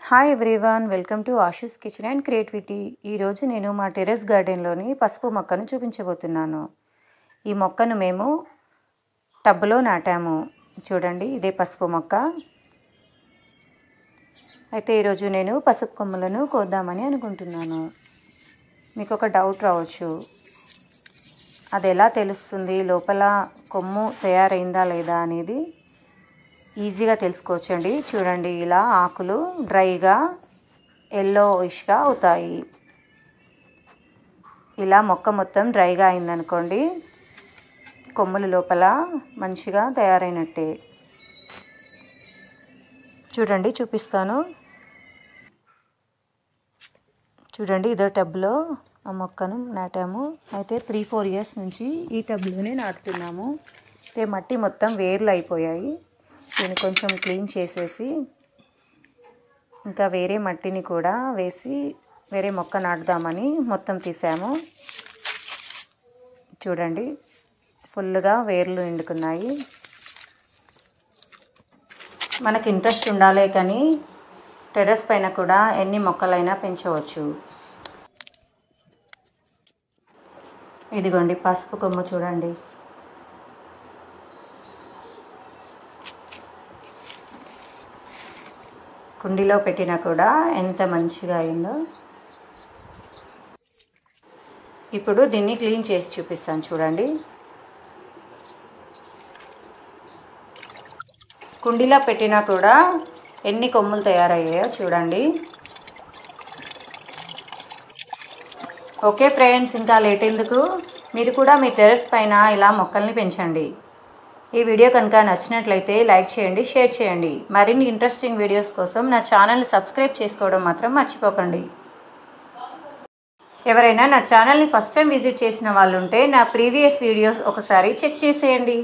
Hi everyone, welcome to Ashu's kitchen and creativity. ఈరోజు నేను మా టెర్రస్ గార్డెన్లోని పసుపు మొక్కను చూపించబోతున్నాను. ఈ మొక్కను మేము టబ్లో నాటాము. చూడండి, ఇదే పసుపు మొక్క. అయితే ఈరోజు నేను పసుపు కొమ్మలను కోద్దామని అనుకుంటున్నాను. మీకు ఒక డౌట్ రావచ్చు, అది ఎలా తెలుస్తుంది లోపల కొమ్ము తయారైందా లేదా అనేది ఈజీగా తెలుసుకోవచ్చండి. చూడండి, ఇలా ఆకులు డ్రైగా ఎల్లోయిష్గా అవుతాయి. ఇలా మొక్క మొత్తం డ్రైగా అయిందనుకోండి, కొమ్ముల లోపల మంచిగా తయారైనట్టే. చూడండి, చూపిస్తాను. చూడండి, ఇదో టబ్లో ఆ మొక్కను నాటాము. అయితే 3-4 ఇయర్స్ నుంచి ఈ టబ్లోనే నాటుతున్నాము. అయితే మట్టి మొత్తం వేర్లు అయిపోయాయి. దీన్ని కొంచెం క్లీన్ చేసేసి ఇంకా వేరే మట్టిని కూడా వేసి వేరే మొక్క నాటుదామని మొత్తం తీసాము. చూడండి, ఫుల్గా వేర్లు నిండుకున్నాయి. మనకి ఇంట్రెస్ట్ ఉండాలే కానీ టెర్రస్ పైన కూడా ఎన్ని మొక్కలైనా పెంచవచ్చు. ఇదిగోండి పసుపు కొమ్ము చూడండి. కుండీలో పెట్టినా కూడా ఎంత మంచిగా అయిందో. ఇప్పుడు దీన్ని క్లీన్ చేసి చూపిస్తాను. చూడండి, కుండీలో పెట్టినా కూడా ఎన్ని కొమ్ములు తయారయ్యాయో చూడండి. ఓకే ఫ్రెండ్స్, ఇంకా లేట్ ఎందుకు, మీరు కూడా మీ టెర్రస్ పైన ఇలా మొక్కల్ని పెంచండి. ఈ వీడియో కనుక నచ్చినట్లయితే లైక్ చేయండి, షేర్ చేయండి. మరిన్ని ఇంట్రెస్టింగ్ వీడియోస్ కోసం నా ఛానల్ని సబ్స్క్రైబ్ చేసుకోవడం మాత్రం మర్చిపోకండి. ఎవరైనా నా ఛానల్ని ఫస్ట్ టైం విజిట్ చేసిన వాళ్ళు ఉంటే నా ప్రీవియస్ వీడియోస్ ఒకసారి చెక్ చేసేయండి.